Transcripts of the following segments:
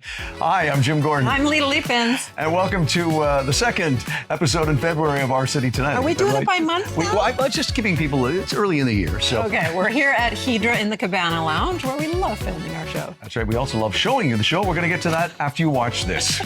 Hi, I'm Jim Gordon. I'm Lita Leapins. And welcome to the second episode in February of Our City Tonight. Are we doing it by month now? I'm just giving people, it's early in the year, so. Okay, we're here at Hydra in the Cabana Lounge where we love filming our show. That's right, we also love showing you the show. We're going to get to that after you watch this.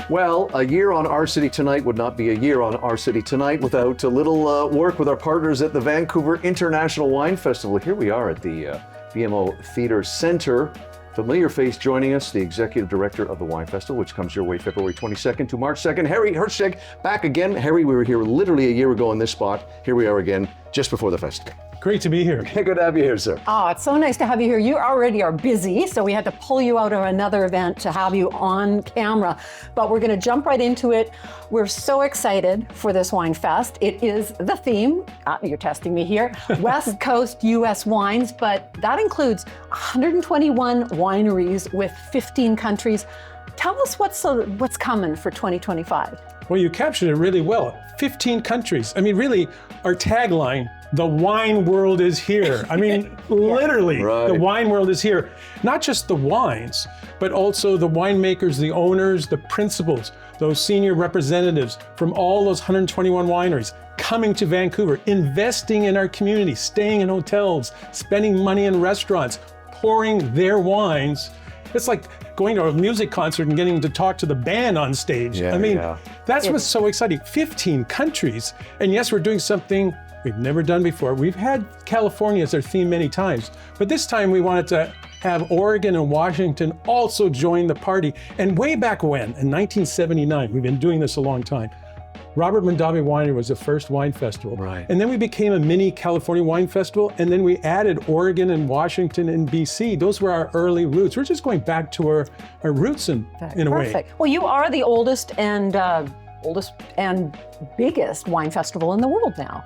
Well, a year on Our City Tonight would not be a year on Our City Tonight without a little work with our partners at the Vancouver International Wine Festival. Here we are at the BMO Theatre Centre. Familiar face joining us, the Executive Director of the Wine Festival, which comes your way February 22nd to March 2nd. Harry Hertzschek, back again. Harry, we were here literally a year ago in this spot. Here we are again, just before the festival. Great to be here. Good to have you here, sir. Oh, it's so nice to have you here. You already are busy, so we had to pull you out of another event to have you on camera. But we're going to jump right into it. We're so excited for this Wine Fest. It is the theme, you're testing me here, West Coast U.S. wines, but that includes 121 wineries with 15 countries. Tell us what's coming for 2025. Well, you captured it really well. 15 countries. I mean, really, our tagline, the wine world is here. I mean, literally, right. The wine world is here. Not just the wines, but also the winemakers, the owners, the principals, those senior representatives from all those 121 wineries coming to Vancouver, investing in our community, staying in hotels, spending money in restaurants, pouring their wines. It's like going to a music concert and getting to talk to the band on stage. That's what's so exciting. 15 countries. And yes, we're doing something we've never done before. We've had California as our theme many times, but this time we wanted to have Oregon and Washington also join the party. And way back when, in 1979, we've been doing this a long time, Robert Mondavi Winery was the first wine festival. Right. And then we became a mini California wine festival, and then we added Oregon and Washington and BC. Those were our early roots. We're just going back to our roots in a way. Perfect. Well, you are the oldest and biggest wine festival in the world now.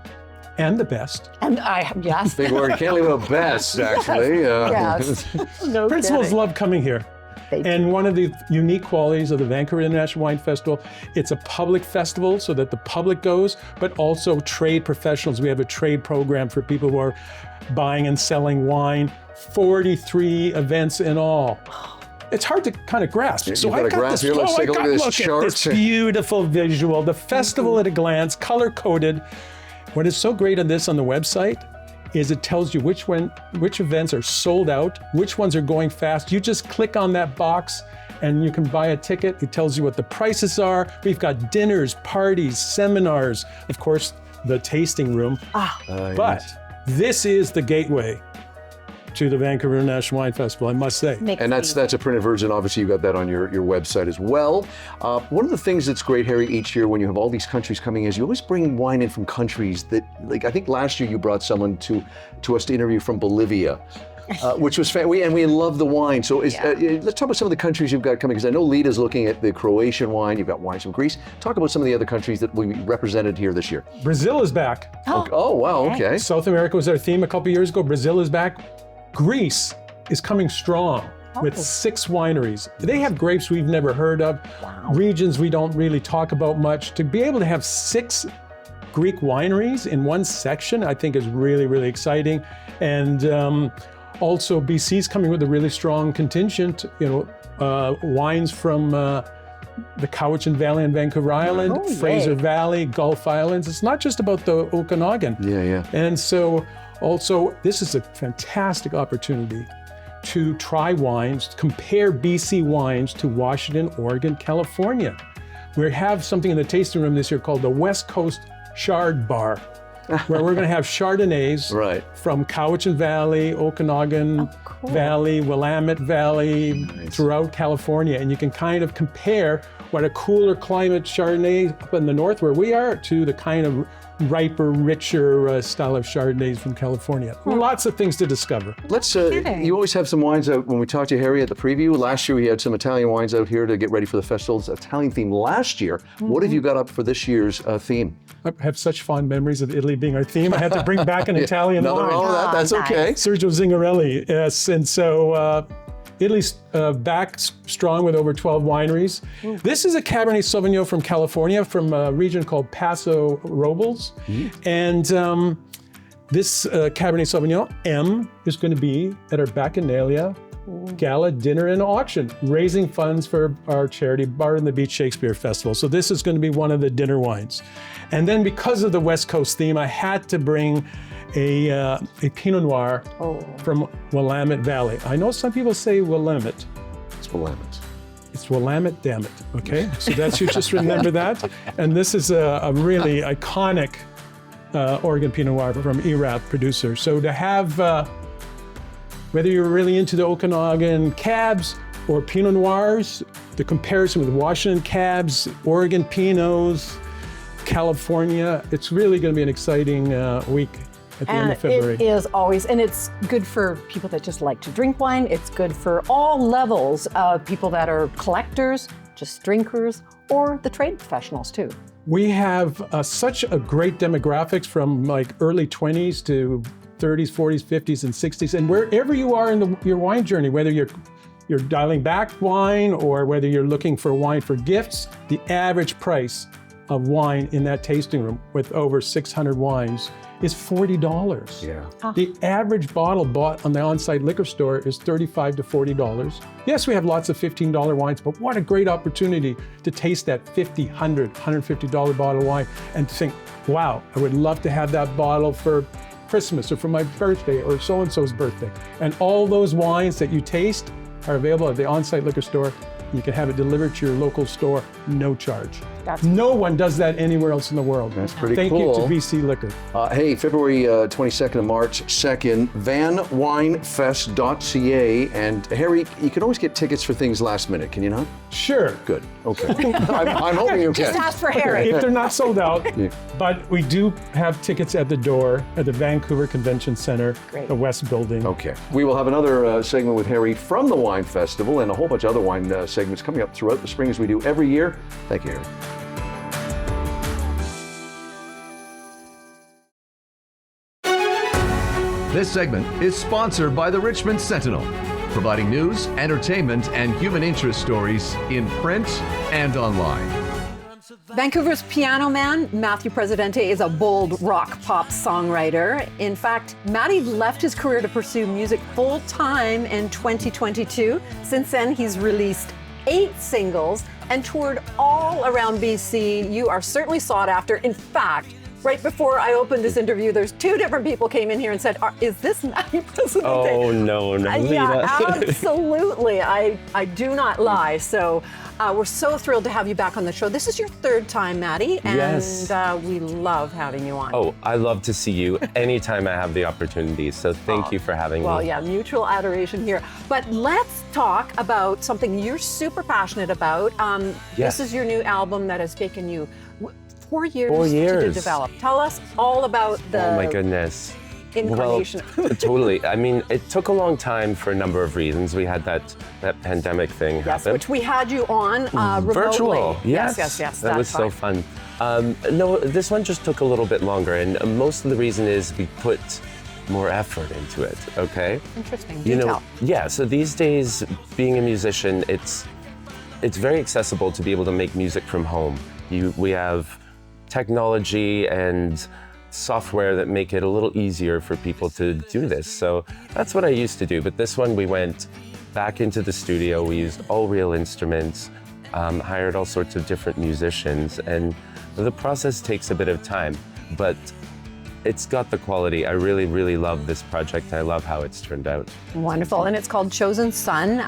And the best. And yes. Big word, can't leave out best, actually. Yes. No Principals kidding. love coming here. And one of the unique qualities of the Vancouver International Wine Festival, it's a public festival so that the public goes, but also trade professionals. We have a trade program for people who are buying and selling wine, 43 events in all. It's hard to kind of grasp. So I've got this, let's take a look at this chart. This beautiful visual, the festival at a glance, color-coded. What is so great on the website is it tells you which events are sold out, which ones are going fast. You just click on that box and you can buy a ticket. It tells you what the prices are. We've got dinners, parties, seminars, of course, the tasting room. But this is the gateway to the Vancouver International Wine Festival, I must say. And that's a printed version. Obviously, you've got that on your website as well. One of the things that's great, Harry, each year when you have all these countries coming is you always bring wine in from countries that, like, I think last year you brought someone to us to interview from Bolivia, which was and we love the wine. So let's talk about some of the countries you've got coming, because I know Lita's looking at the Croatian wine. You've got wines from Greece. Talk about some of the other countries that we represented here this year. Brazil is back. Oh, wow, okay. South America was our theme a couple years ago. Brazil is back. Greece is coming strong with 6 wineries. They have grapes we've never heard of, regions we don't really talk about much. To be able to have 6 Greek wineries in one section, I think is really, really exciting. And also BC's coming with a really strong contingent, wines from the Cowichan Valley in Vancouver Island, Fraser Valley, Gulf Islands. It's not just about the Okanagan. And so also, this is a fantastic opportunity to try wines, compare BC wines to Washington, Oregon, California. We have something in the tasting room this year called the West Coast Chard Bar, where we're going to have Chardonnays from Cowichan Valley, Okanagan Valley, Willamette Valley, throughout California. And you can kind of compare what a cooler climate Chardonnay up in the north where we are to the kind of riper, richer style of Chardonnays from California. Lots of things to discover. Let's. You always have some wines out when we talked to Harry at the preview. Last year we had some Italian wines out here to get ready for the festival's Italian theme last year. What have you got up for this year's theme? I have such fond memories of Italy being our theme. I had to bring back an Italian Nothing wine. wrong with that. That's okay. Sergio Zingarelli, yes. And so Italy's back strong with over 12 wineries. This is a Cabernet Sauvignon from California, from a region called Paso Robles. And this Cabernet Sauvignon M is going to be at our Bacchanalia Gala Dinner and Auction, raising funds for our charity Bar on the Beach Shakespeare Festival. So this is going to be one of the dinner wines. And then because of the West Coast theme, I had to bring a Pinot Noir from Willamette Valley. I know some people say Willamette. It's Willamette. It's Willamette, damn it, okay? So that's, you just remember that. And this is a really iconic Oregon Pinot Noir from ERAP producer. So to have, whether you're really into the Okanagan cabs or Pinot Noirs, the comparison with Washington cabs, Oregon Pinots, California, it's really going to be an exciting week at the end of February. It is always, and it's good for people that just like to drink wine. It's good for all levels of people that are collectors, just drinkers, or the trade professionals too. We have such a great demographics from like early 20s to 30s, 40s, 50s, and 60s, and wherever you are in your wine journey, whether you're dialing back wine or whether you're looking for wine for gifts, the average price of wine in that tasting room with over 600 wines is $40. Yeah. The average bottle bought on the on-site liquor store is $35 to $40. Yes, we have lots of $15 wines, but what a great opportunity to taste that $50, $100, $150 bottle of wine and to think, wow, I would love to have that bottle for Christmas or for my birthday or so-and-so's birthday. And all those wines that you taste are available at the on-site liquor store. You can have it delivered to your local store, no charge. No one does that anywhere else in the world. That's pretty Thank cool. you to BC Liquor. Hey, February 22nd and March 2nd, vanwinefest.ca. And Harry, you can always get tickets for things last minute, can you not? Sure. Good. Okay. I'm hoping you Just can. ask for Harry. If they're not sold out, but we do have tickets at the door at the Vancouver Convention Center, the West Building. Okay. We will have another segment with Harry from the Wine Festival and a whole bunch of other wine segments coming up throughout the spring as we do every year. Thank you, Harry. This segment is sponsored by the Richmond Sentinel, providing news, entertainment, and human interest stories in print and online. Vancouver's piano man, Matthew Presidente, is a bold rock pop songwriter. In fact, Matty left his career to pursue music full time in 2022. Since then, he's released 8 singles and toured all around BC. You are certainly sought after. In fact, right before I opened this interview, there's 2 different people came in here and said, is this Matty Presidente? Oh, no, Yeah, absolutely. I do not lie. So we're so thrilled to have you back on the show. This is your 3rd time, Matty, and Yes. We love having you on. Oh, I love to see you anytime I have the opportunity. So thank you for having Well, me. yeah, mutual adoration here. But let's talk about something you're super passionate about. Yes. This is your new album that has taken you 4 years, 4 to years. develop. Tell us all about the Oh my goodness. incarnation. Well, totally. I mean, it took a long time for a number of reasons. We had that pandemic thing Yes, happen. which we had you on remotely. Virtual. Yes. That that's was so fine. fun. No, this one just took a little bit longer, and most of the reason is we put more effort into it. Okay. Interesting. You know, Detail. yeah. So these days, being a musician, it's very accessible to be able to make music from home. We have technology and software that make it a little easier for people to do this. So that's what I used to do. But this one, we went back into the studio. We used all real instruments, hired all sorts of different musicians, and the process takes a bit of time, but it's got the quality. I really, really love this project. I love how it's turned out. Wonderful. And it's called Chosen Sun.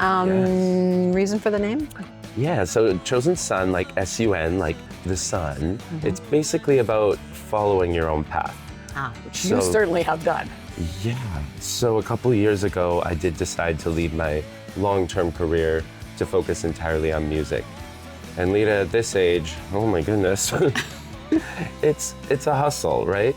Reason for the name? Yeah, so Chosen Sun, like S-U-N, like the sun, it's basically about following your own path. Which you certainly have done. Yeah, so a couple years ago, I did decide to leave my long-term career to focus entirely on music. And Lita, at this age, oh my goodness, It's a hustle, right?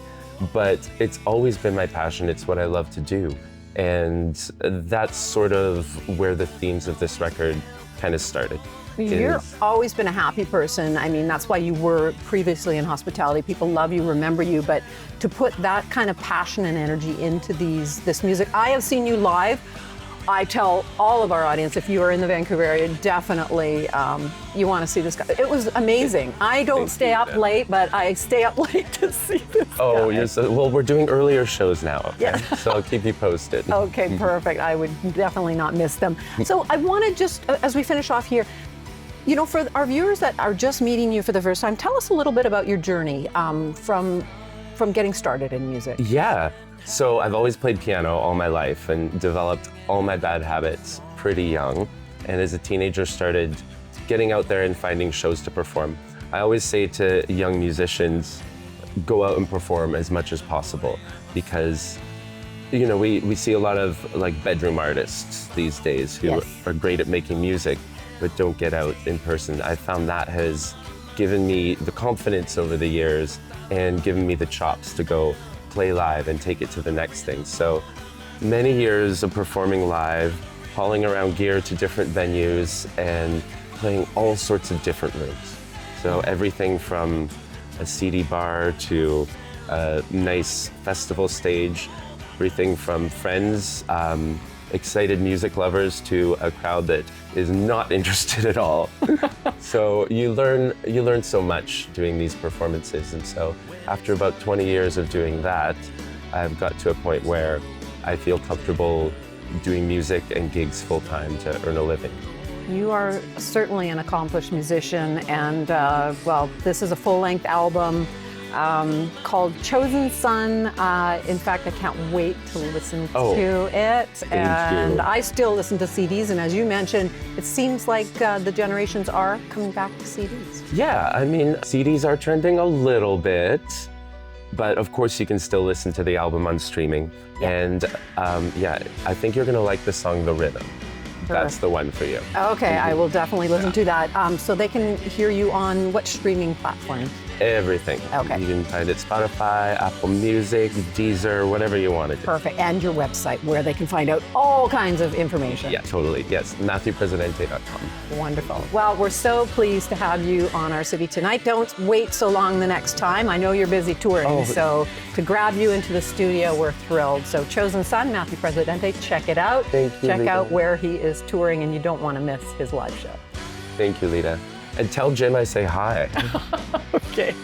But it's always been my passion. It's what I love to do. And that's sort of where the themes of this record kind of started. You've always been a happy person. I mean, that's why you were previously in hospitality. People love you, remember you, but to put that kind of passion and energy into this music. I have seen you live. I tell all of our audience, if you are in the Vancouver area, definitely you want to see this guy. It was amazing. I don't stay up late, but I stay up late to see this Oh, guy. well, we're doing earlier shows now, okay? Yeah. So I'll keep you posted. Okay, perfect. I would definitely not miss them. So I want to just, as we finish off here, you know, for our viewers that are just meeting you for the first time, tell us a little bit about your journey from getting started in music. Yeah. So I've always played piano all my life and developed all my bad habits pretty young. And as a teenager, started getting out there and finding shows to perform. I always say to young musicians, go out and perform as much as possible, because you know, we see a lot of like bedroom artists these days who are great at making music, but don't get out in person. I found that has given me the confidence over the years and given me the chops to go play live and take it to the next thing. So many years of performing live, hauling around gear to different venues and playing all sorts of different rooms. So everything from a CD bar to a nice festival stage, everything from friends, excited music lovers to a crowd that is not interested at all. So you learn so much doing these performances. And so after about 20 years of doing that, I've got to a point where I feel comfortable doing music and gigs full time to earn a living. You are certainly an accomplished musician, and well, this is a full-length album called Chosen Son. In fact, I can't wait to listen to it. And I still listen to CDs, and as you mentioned, it seems like the generations are coming back to CDs. Yeah, I mean, CDs are trending a little bit, but of course you can still listen to the album on streaming. And yeah, I think you're gonna like the song The Rhythm. That's the one for you. Okay, I will definitely listen to that. So they can hear you on what streaming platform? Everything. Okay. You can find it Spotify, Apple Music, Deezer, whatever you want to do. Perfect. And your website where they can find out all kinds of information. Yeah, totally. Yes, MatthewPresidente.com. Wonderful. Well, we're so pleased to have you on Our City Tonight. Don't wait so long the next time. I know you're busy touring, so to grab you into the studio, we're thrilled. So Chosen Son, Matthew Presidente, check it out. Thank you, Check Lita. out where he is touring, and you don't want to miss his live show. Thank you, Lita. And tell Jim I say hi. Okay.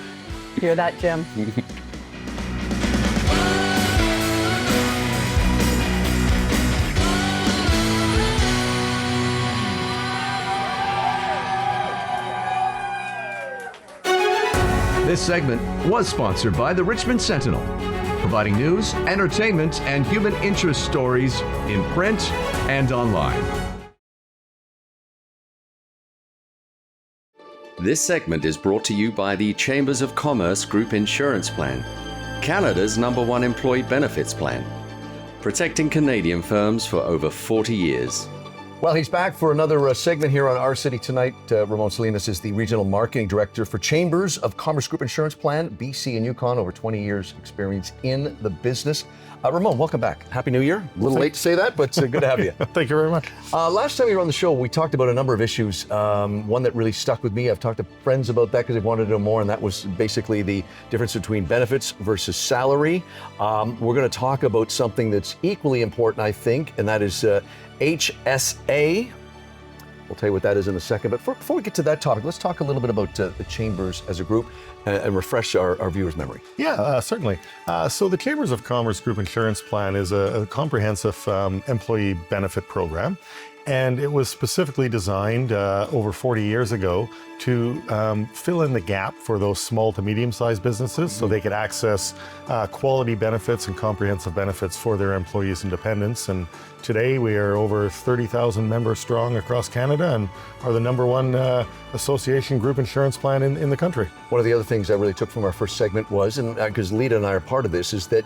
Hear that, Jim? This segment was sponsored by the Richmond Sentinel, providing news, entertainment, and human interest stories in print and online. This segment is brought to you by the Chambers of Commerce Group Insurance Plan, Canada's #1 employee benefits plan, protecting Canadian firms for over 40 years. Well, he's back for another segment here on Our City Tonight. Ramon Salinas is the Regional Marketing Director for Chambers of Commerce Group Insurance Plan, BC and Yukon, over 20 years experience in the business. Ramon, welcome back. Happy New Year. A little late to say that, but good to have you. Thank you very much. Last time you were on the show, we talked about a number of issues. One that really stuck with me, I've talked to friends about that because they wanted to know more, and that was basically the difference between benefits versus salary. We're going to talk about something that's equally important, I think, and that is HSA. We'll tell you what that is in a second. But before we get to that topic, let's talk a little bit about the Chambers as a group and refresh our viewers' memory. Yeah, certainly. So the Chambers of Commerce Group Insurance Plan is a comprehensive employee benefit program. And it was specifically designed over 40 years ago to fill in the gap for those small to medium-sized businesses so they could access quality benefits and comprehensive benefits for their employees and dependents. And today we are over 30,000 members strong across Canada and are the #1 association group insurance plan in the country. One of the other things I really took from our first segment was, and because Lita and I are part of this, is that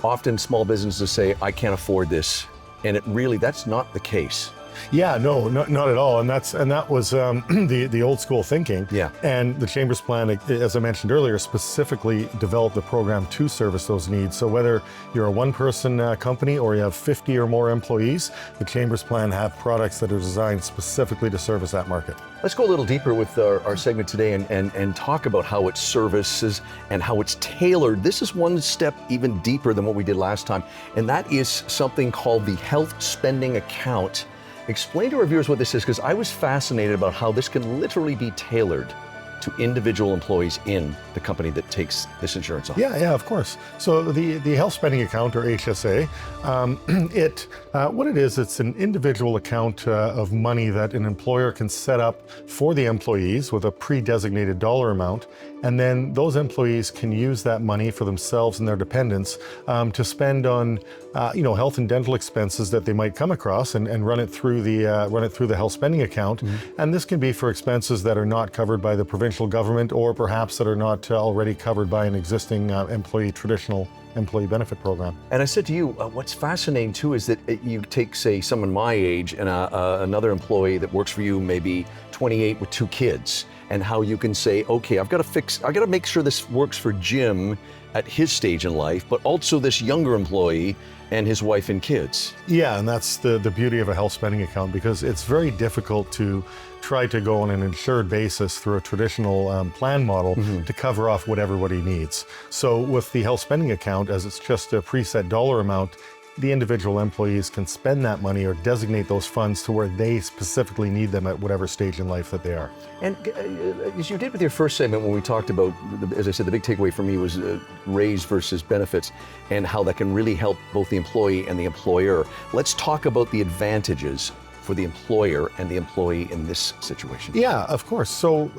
often small businesses say, I can't afford this. And it really, that's not the case. Yeah, no, not at all. And that was the old school thinking. Yeah. And the Chamber's plan, as I mentioned earlier, specifically developed the program to service those needs. So whether you're a one-person company or you have 50 or more employees, the Chamber's plan have products that are designed specifically to service that market. Let's go a little deeper with our segment today and talk about how it services and how it's tailored. This is one step even deeper than what we did last time, and that is something called the health spending account. Explain to our viewers what this is, because I was fascinated about how this can literally be tailored to individual employees in the company that takes this insurance on. Yeah, of course. So the health spending account, or HSA, what it is, it's an individual account of money that an employer can set up for the employees with a pre-designated dollar amount, and then those employees can use that money for themselves and their dependents to spend on, health and dental expenses that they might come across, and run it through the health spending account. Mm-hmm. And this can be for expenses that are not covered by the provincial government, or perhaps that are not already covered by an existing traditional employee benefit program. And I said to you, what's fascinating too is that you take, say, someone my age and another employee that works for you, maybe 28 with 2 kids, and how you can say, okay, I've got to make sure this works for Jim at his stage in life, but also this younger employee and his wife and kids. Yeah, and that's the beauty of a health spending account, because it's very difficult to try to go on an insured basis through a traditional plan model to cover off what everybody needs. So with the health spending account, as it's just a preset dollar amount, the individual employees can spend that money or designate those funds to where they specifically need them at whatever stage in life that they are. And as you did with your first segment, when we talked about, as I said, the big takeaway for me was raise versus benefits, and how that can really help both the employee and the employer. Let's talk about the advantages for the employer and the employee in this situation. Yeah, of course. So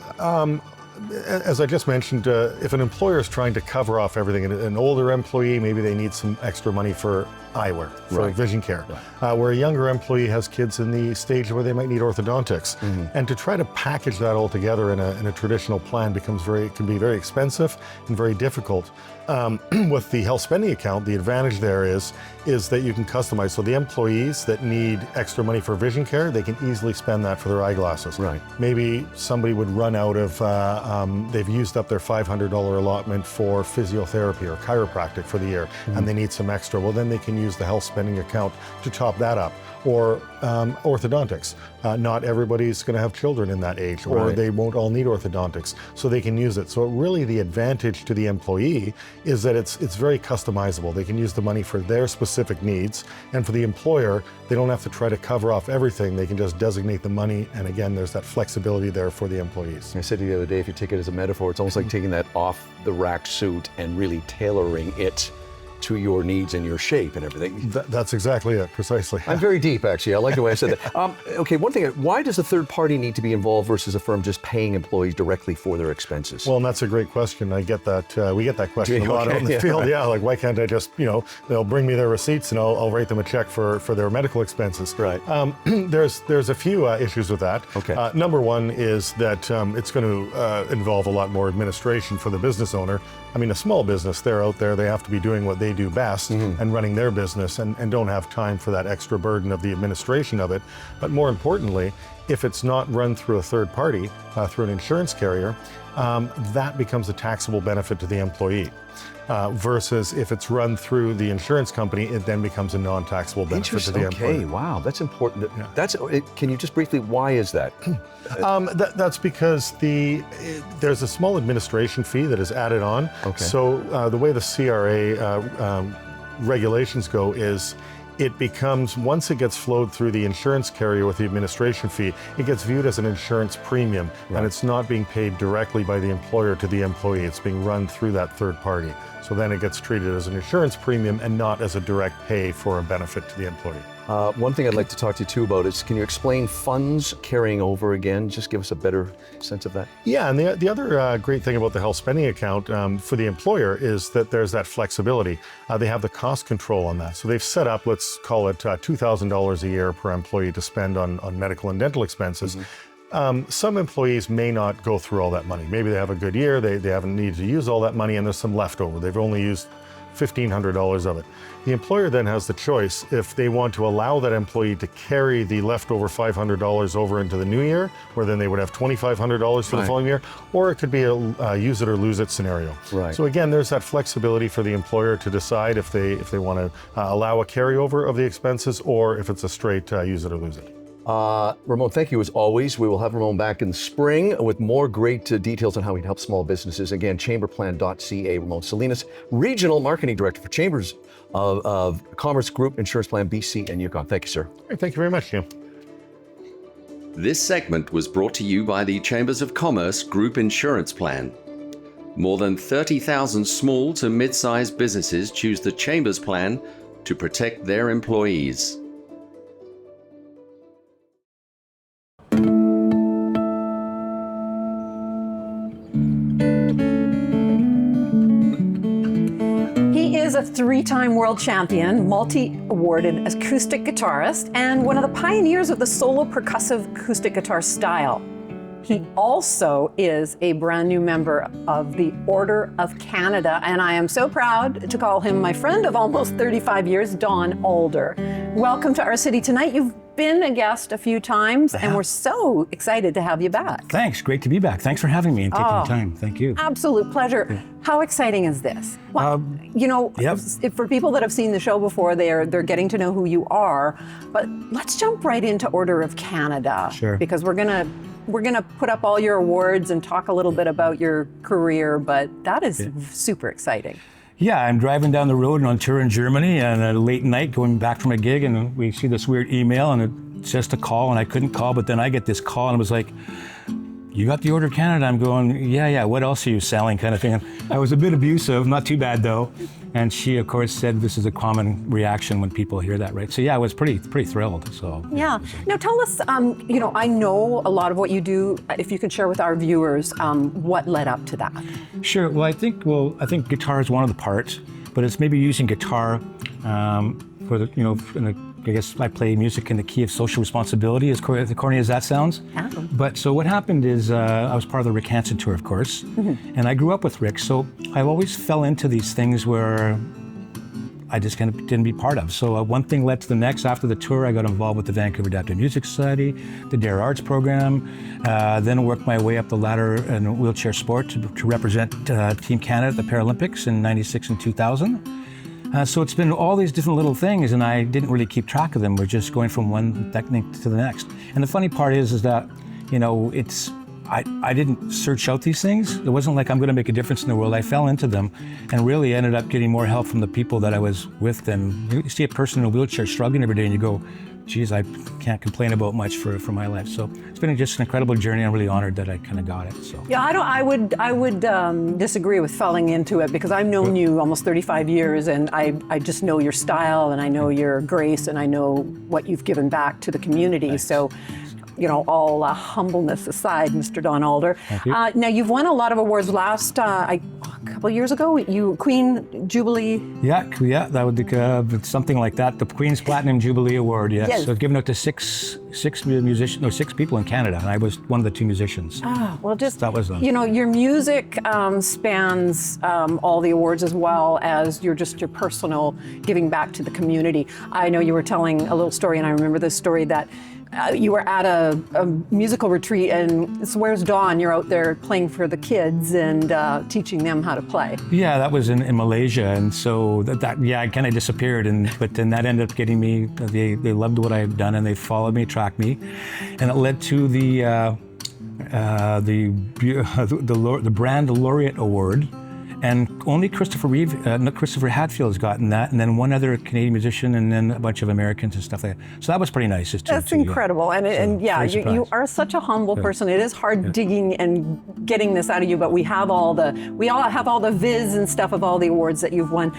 as I just mentioned, if an employer is trying to cover off everything, an older employee, maybe they need some extra money for eyewear, for vision care, where a younger employee has kids in the stage where they might need orthodontics. And to try to package that all together in a traditional plan can be very expensive and very difficult. With the health spending account, the advantage there is that you can customize. So the employees that need extra money for vision care, they can easily spend that for their eyeglasses. Right. Maybe somebody would run out of, they've used up their $500 allotment for physiotherapy or chiropractic for the year, and they need some extra. Well, then they can use the health spending account to top that up. Or orthodontics. Not everybody's going to have children in that age, or they won't all need orthodontics, so they can use it. So really the advantage to the employee is that it's very customizable. They can use the money for their specific needs, and for the employer, they don't have to try to cover off everything. They can just designate the money, and again, there's that flexibility there for the employees. I said to you the other day, if you take it as a metaphor, it's almost like taking that off-the-rack suit and really tailoring it to your needs and your shape and everything. That's exactly it, precisely. I'm very deep, actually. I like the way I said that. Okay, one thing, why does a third party need to be involved versus a firm just paying employees directly for their expenses? Well, and that's a great question. I get that. We get that question a lot out in the field. Yeah, like why can't I just, they'll bring me their receipts and I'll write them a check for their medical expenses. Right. There's a few issues with that. Okay. Number one is that it's going to involve a lot more administration for the business owner. I mean, a small business, they're out there, they have to be doing what they do best and running their business, and don't have time for that extra burden of the administration of it. But more importantly, if it's not run through a third party, through an insurance carrier, that becomes a taxable benefit to the employee. Versus if it's run through the insurance company, it then becomes a non-taxable benefit to the employee. Okay, wow, that's important. Can you just briefly, why is that? That's because there's a small administration fee that is added on. Okay. So the way the CRA regulations go is, it becomes, once it gets flowed through the insurance carrier with the administration fee, it gets viewed as an insurance premium, and it's not being paid directly by the employer to the employee. It's being run through that third party. So then it gets treated as an insurance premium and not as a direct pay for a benefit to the employee. One thing I'd like to talk to you too about is, can you explain funds carrying over again? Just give us a better sense of that. Yeah, and the other great thing about the health spending account for the employer is that there's that flexibility. They have the cost control on that. So they've set up, let's call it $2,000 a year per employee to spend on medical and dental expenses. Some employees may not go through all that money. Maybe they have a good year, they haven't needed to use all that money, and there's some leftover. They've only used $1,500 of it. The employer then has the choice if they want to allow that employee to carry the leftover $500 over into the new year, where then they would have $2,500 for the following year, or it could be a use it or lose it scenario. Right. So again, there's that flexibility for the employer to decide if they want to allow a carryover of the expenses, or if it's a straight use it or lose it. Ramon, thank you as always. We will have Ramon back in the spring with more great details on how we can help small businesses. Again, chamberplan.ca. Ramon Salinas, Regional Marketing Director for Chambers of Commerce Group Insurance Plan BC and Yukon. Thank you, sir. Thank you very much, Jim. This segment was brought to you by the Chambers of Commerce Group Insurance Plan. More than 30,000 small to mid-sized businesses choose the Chambers Plan to protect their employees. He is a three-time world champion, multi-awarded acoustic guitarist, and one of the pioneers of the solo percussive acoustic guitar style. He also is a brand new member of the Order of Canada, and I am so proud to call him my friend of almost 35 years, Don Alder. Welcome to our city tonight. You've been a guest a few times, and we're so excited to have you back. Thanks, great to be back. Thanks for having me and taking the time. Thank you. Absolute pleasure. How exciting is this? Well, if for people that have seen the show before, they're getting to know who you are. But let's jump right into Order of Canada. Sure. Because we're gonna put up all your awards and talk a little bit about your career. But that is super exciting. Yeah, I'm driving down the road on tour in Germany, and a late night going back from a gig, and we see this weird email, and it's just a call, and I couldn't call, but then I get this call, and it was like, you got the Order of Canada? I'm going, yeah, what else are you selling, kind of thing. I was a bit abusive, not too bad though. And she, of course, said this is a common reaction when people hear that, right? So yeah, I was pretty thrilled. So yeah. Now tell us, I know a lot of what you do. If you could share with our viewers, what led up to that? Sure. Well, I think guitar is one of the parts, but it's maybe using guitar for the, I guess I play music in the key of social responsibility, as corny as that sounds. Yeah. But so what happened is I was part of the Rick Hansen tour, of course, and I grew up with Rick, so I always fell into these things where I just kind of didn't be part of. So one thing led to the next. After the tour, I got involved with the Vancouver Adaptive Music Society, the Dare Arts program, then worked my way up the ladder in wheelchair sport to represent Team Canada at the Paralympics in '96 and 2000. So it's been all these different little things, and I didn't really keep track of them. We're just going from one technique to the next. And the funny part is that, I didn't search out these things. It wasn't like I'm going to make a difference in the world. I fell into them, and really ended up getting more help from the people that I was with than you see a person in a wheelchair struggling every day, and you go, geez, I can't complain about much for my life. So it's been just an incredible journey. I'm really honored that I kind of got it. So yeah, I would disagree with falling into it, because I've known you almost 35 years, and I just know your style, and I know your grace, and I know what you've given back to the community. Thanks. So, all humbleness aside, Mr. Don Alder. Thank you. Now, you've won a lot of awards. A couple of years ago, Queen Jubilee. Yeah, that would be something like that. The Queen's Platinum Jubilee Award, yes. So given out to six people in Canada, and I was one of the 2 musicians. Well, just, that was your music spans all the awards, as well as your personal giving back to the community. I know you were telling a little story, and I remember this story that you were at a musical retreat, and it's Where's Dawn? You're out there playing for the kids and teaching them how to play. Yeah, that was in Malaysia, and so I kind of disappeared, but then that ended up getting me. They loved what I had done, and they followed me, tracked me, and it led to the Brand Laureate Award. And only Christopher Hadfield has gotten that, and then one other Canadian musician, and then a bunch of Americans and stuff like that. So that was pretty nice. That's incredible. Yeah. You are such a humble person. It is hard digging and getting this out of you, but we all have all the viz and stuff of all the awards that you've won.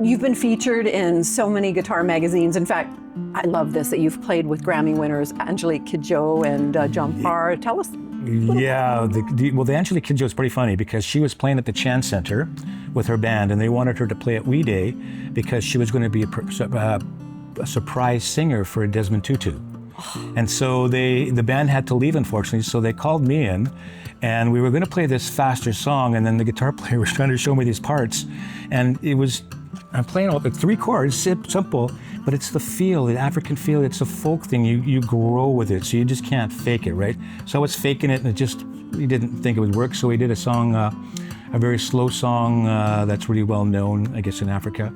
You've been featured in so many guitar magazines. In fact, I love this, that you've played with Grammy winners Angelique Kidjo and John Parr. Tell us. Yeah, the Angelique Kidjo is pretty funny, because she was playing at the Chan Center with her band, and they wanted her to play at Wee Day because she was going to be a surprise singer for Desmond Tutu. And so the band had to leave, unfortunately, so they called me in, and we were going to play this faster song, and then the guitar player was trying to show me these parts, and I'm playing all the 3 chords, simple, but it's the feel, the African feel, it's a folk thing, you grow with it, so you just can't fake it, right? So I was faking it, and we didn't think it would work, so we did a song, a very slow song that's really well known, I guess, in Africa,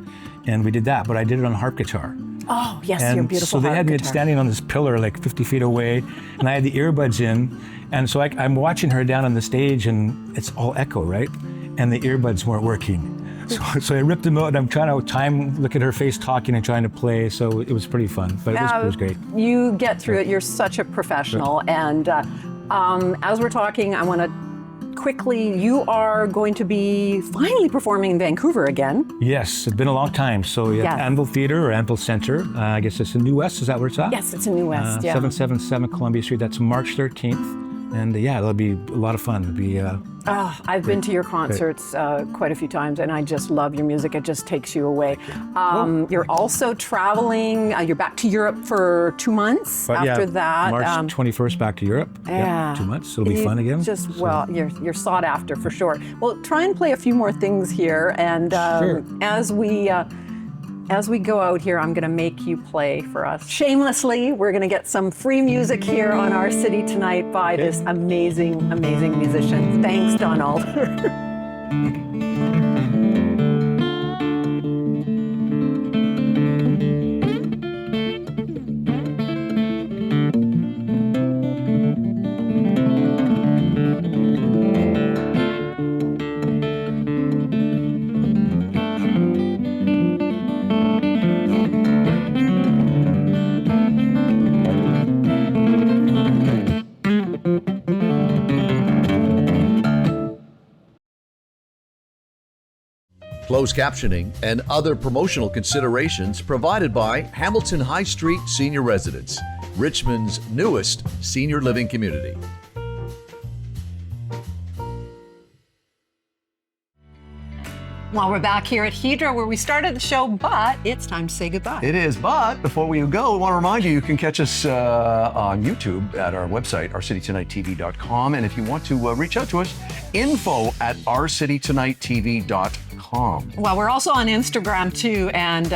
and we did that, but I did it on harp guitar. Oh, yes, And your beautiful so they harp had me guitar. standing on this pillar like 50 feet away, and I had the earbuds in, and so I'm watching her down on the stage, and it's all echo, right? And the earbuds weren't working. So I ripped them out, and I'm trying to look at her face talking and trying to play, so it was pretty fun, but it was great. You get through it. You're such a professional. And as we're talking, I want to quickly, you are going to be finally performing in Vancouver again. Yes, it's been a long time. So yeah, Yes. Anvil Theatre or Anvil Centre, I guess it's in New West, is that where it's at? Yes, it's in New West, yeah. 777 Columbia Street, that's March 13th. And yeah, it'll be a lot of fun. It'll be, I've been to your concerts quite a few times, and I just love your music. It just takes you away. You're also traveling. You're back to Europe for 2 months. but After yeah, that, March 21st back to Europe. yeah, 2 months, it'll be You fun again. Just So- well, you're sought after for sure. Well, try and play a few more things here, and Sure. as we go out here, I'm going to make you play for us. Shamelessly, we're going to get some free music here on Our City Tonight by this amazing, amazing musician. Thanks, Donald. Closed captioning and other promotional considerations provided by Hamilton High Street Senior Residence, Richmond's newest senior living community. Well, we're back here at Hydra where we started the show, but it's time to say goodbye. It is, but before we go, I want to remind you, you can catch us on YouTube at our website, ourcitytonighttv.com. And if you want to reach out to us, info@ourcitytonighttv.com. Well, we're also on Instagram too. And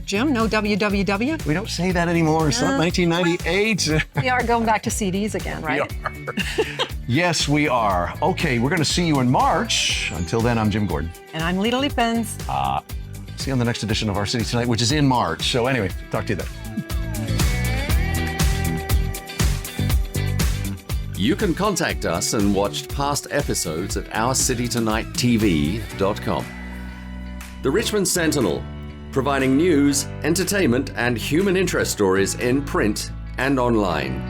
Jim, no www? We don't say that anymore. It's not 1998. We are going back to CDs again, right? Yes, we are. Okay, we're going to see you in March. Until then, I'm Jim Gordon. And I'm Lita Lippens. See you on the next edition of Our City Tonight, which is in March. So anyway, talk to you then. You can contact us and watch past episodes at ourcitytonighttv.com. The Richmond Sentinel, providing news, entertainment, and human interest stories in print and online.